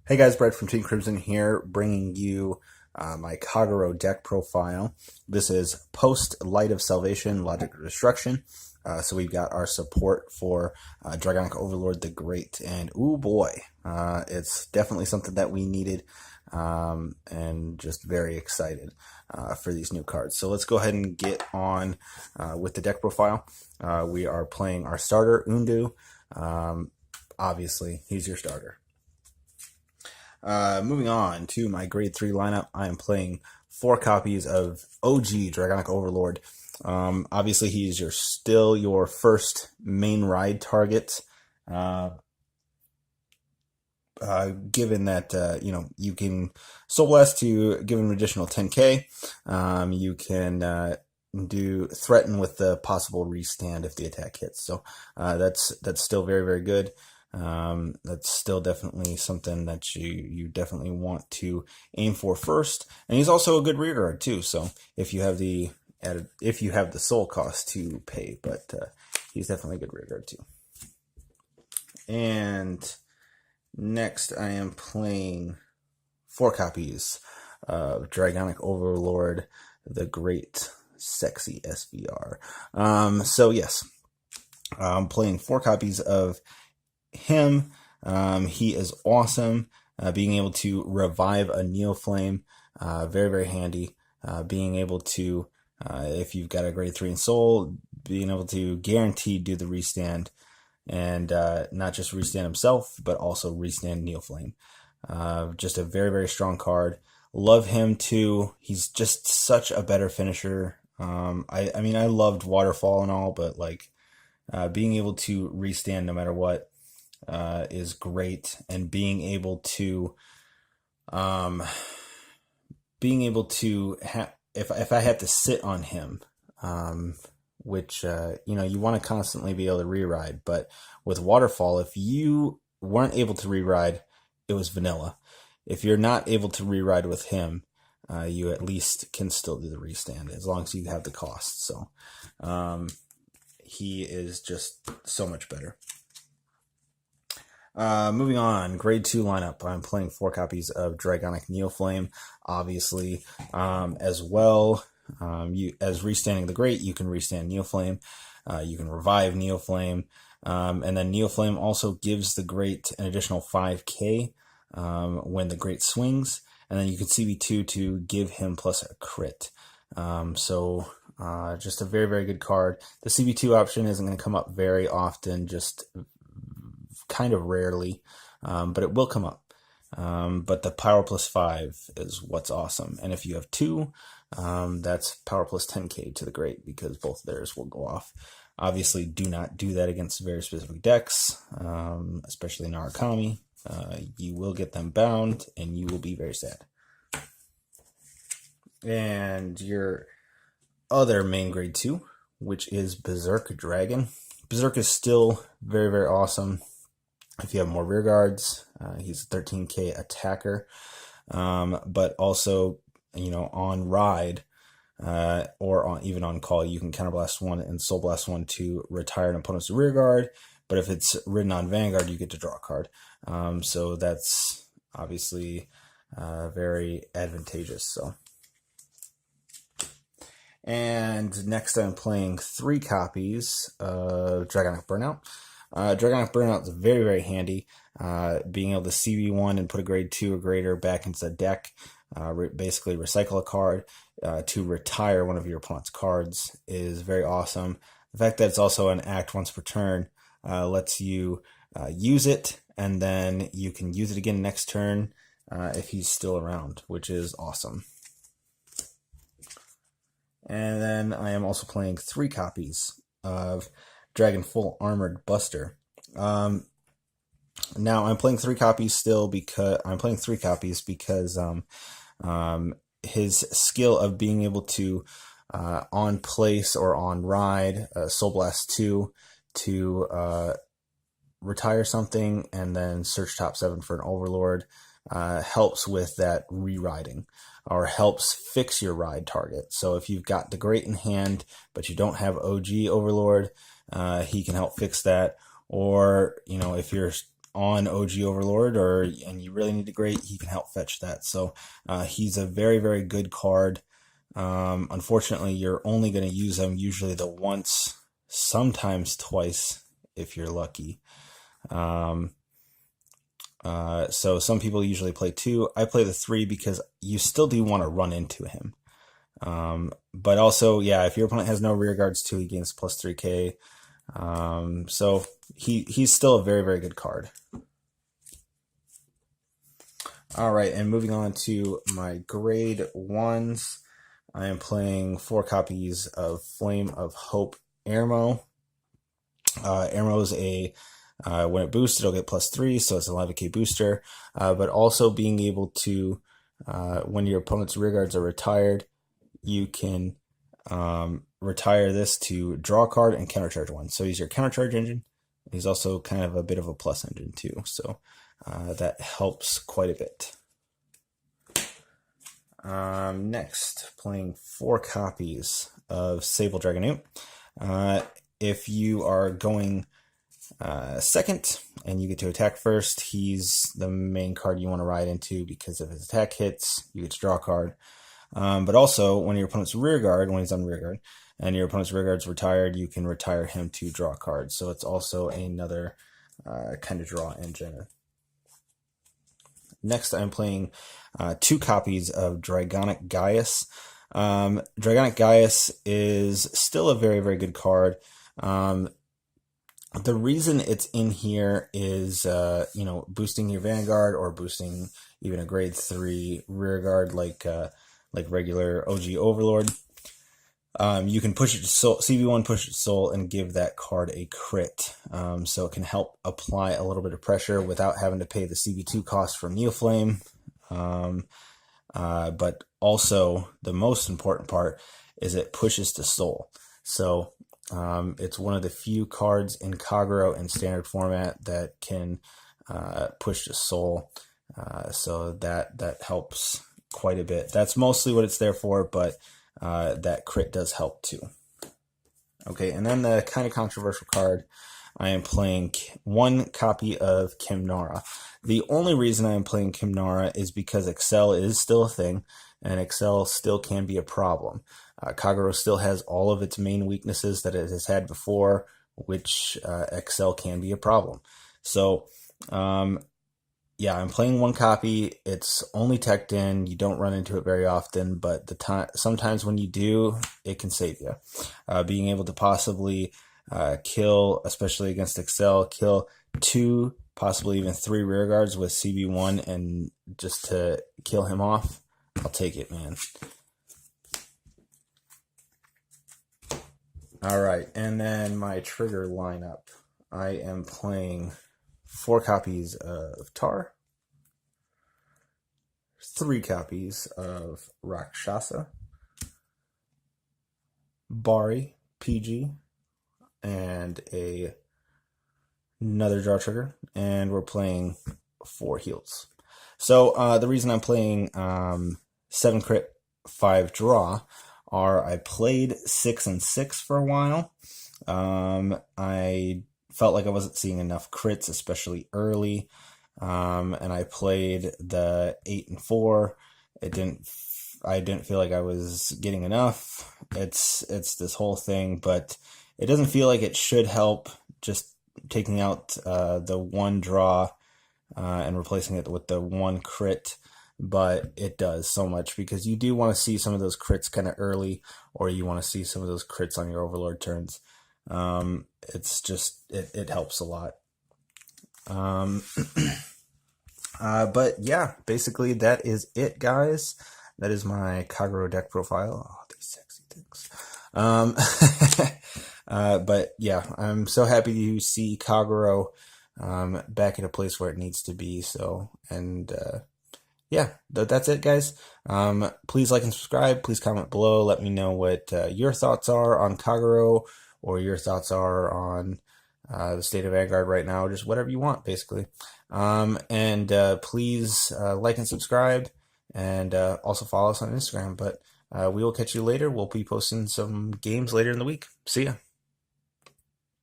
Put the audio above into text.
Hey guys, Brett from Team Crimson here, bringing you my Kagero Deck profile. This is post Light of Salvation, Logic of Destruction. So we've got our support for Dragonic Overlord the Great, and ooh boy, it's definitely something that we needed, and just very excited for these new cards. So let's go ahead and get on with the deck profile. We are playing our starter, Undu. Obviously, he's your starter. Moving on to my grade 3 lineup, I am playing 4 copies of OG Dragonic Overlord. Obviously, he's still your first main ride target. Given that you can Soul Blast to give him an additional 10k. You can do threaten with the possible restand if the attack hits. So that's still very, very good. That's still definitely something that you definitely want to aim for first, and he's also a good rear guard too. So if you have the soul cost to pay, but he's definitely a good rear guard too. And next, I am playing 4 copies of Dragonic Overlord, the Great Sexy SVR. So yes, I'm playing 4 copies of him. He is awesome. Being able to revive a Neoflame, very, very handy. Being able to, if you've got a grade 3 in Soul, being able to guarantee do the restand, and not just restand himself, but also restand Neoflame. Just a very, very strong card. Love him too. He's just such a better finisher. I mean, I loved Waterfall and all, but like being able to restand no matter what is great, and being able to if I had to sit on him, which you want to constantly be able to re-ride, but with Waterfall, if you weren't able to re-ride, it was vanilla. If you're not able to re-ride with him, you at least can still do the restand as long as you have the cost. So he is just so much better. Moving on, grade 2 lineup. I'm playing 4 copies of Dragonic Neoflame, obviously, as well. As restanding the Great, you can restand Neoflame. You can revive Neoflame. And then Neoflame also gives the Great an additional 5k when the Great swings. And then you can CB2 to give him plus a crit. So just a very, very good card. The CB2 option isn't going to come up very often, just kind of rarely, but it will come up. But the power plus 5 is what's awesome. And if you have 2, that's power plus 10k to the Great, because both theirs will go off. Obviously, do not do that against very specific decks, especially Narukami. You will get them bound, and you will be very sad. And your other main grade 2, which is Berserk Dragon. Berserk is still very, very awesome. If you have more rear guards, he's a 13k attacker, but also, on ride, or even on call, you can counterblast 1 and soul blast 1 to retire an opponent's rear guard. But if it's written on Vanguard, you get to draw a card. So that's obviously very advantageous. So, and next I'm playing 3 copies of Dragonic Burnout. Dragonic Burnout is very, very handy. Being able to CB1 and put a grade 2 or greater back into the deck, basically recycle a card to retire one of your opponent's cards, is very awesome. The fact that it's also an act once per turn lets you use it, and then you can use it again next turn if he's still around, which is awesome. And then I am also playing 3 copies of Dragon Full Armored Buster. Now I'm playing 3 copies still because his skill of being able to on place or on ride Soul Blast 2 to retire something and then search top 7 for an Overlord helps with that re-riding, or helps fix your ride target. So if you've got the Great in hand but you don't have OG Overlord, he can help fix that. Or if you're on OG Overlord, and you really need a great, he can help fetch that. So he's a very, very good card. Unfortunately, you're only going to use him usually the once, sometimes twice if you're lucky. So some people usually play 2. I play the 3 because you still do want to run into him. But also, yeah, if your opponent has no rear guards too, he gains plus 3k. So he's still a very, very good card. All right, and moving on to my grade 1s, I am playing 4 copies of Flame of Hope Airmo. Airmo is a when it boosts, it'll get plus 3, so it's an 11k booster. But also being able to, when your opponent's rear guards are retired, you can retire this to draw a card and countercharge 1. So he's your countercharge engine. He's also kind of a bit of a plus engine too, so that helps quite a bit. Next, playing 4 copies of Sable Dragonoot. If you are going second and you get to attack first, he's the main card you want to ride into because if his attack hits, you get to draw a card. But also, when your opponent's rear guard, when he's on rear guard, and your opponent's rear guard's retired, you can retire him to draw a card. So it's also another kind of draw engine. Next, I'm playing 2 copies of Dragonic Gaius. Dragonic Gaius is still a very, very good card. The reason it's in here is, boosting your Vanguard or boosting even a grade 3 rear guard like regular OG Overlord. You can push it to soul, CB1 push it to soul, and give that card a crit. So it can help apply a little bit of pressure without having to pay the CB2 cost from Neoflame. But also, the most important part is it pushes to soul. So it's one of the few cards in Kagero in standard format that can push to soul. So that helps quite a bit. That's mostly what it's there for, but that crit does help too. Okay, and then the kind of controversial card, I am playing 1 copy of Kimnara. The only reason I am playing Kimnara is because Excel is still a thing, and Excel still can be a problem. Kagero still has all of its main weaknesses that it has had before, which Excel can be a problem. So, yeah, I'm playing 1 copy. It's only teched in. You don't run into it very often, but sometimes when you do, it can save you. Being able to possibly kill, especially against Excel, kill 2, possibly even 3 rear guards with CB1 and just to kill him off, I'll take it, man. All right, and then my trigger lineup. I am playing 4 copies of Tar, 3 copies of Rakshasa, Bari, PG, and another draw trigger, and we're playing 4 heals. So the reason I'm playing 7 crit, 5 draw are I played 6 and 6 for a while. I felt like I wasn't seeing enough crits, especially early. And I played the 8 and 4. I didn't feel like I was getting enough. It's this whole thing, but it doesn't feel like it should help just taking out the 1 draw and replacing it with the 1 crit. But it does so much because you do want to see some of those crits kind of early, or you want to see some of those crits on your Overlord turns. It's just, it helps a lot. But yeah, basically that is it, guys. That is my Kagero deck profile. Oh, these sexy things. But yeah, I'm so happy to see Kagero back in a place where it needs to be. So, and yeah, that's it, guys. Please like and subscribe. Please comment below. Let me know what your thoughts are on Kagero, or your thoughts are on the state of Vanguard right now, just whatever you want, basically. And please like and subscribe, and also follow us on Instagram. But we will catch you later. We'll be posting some games later in the week. See ya.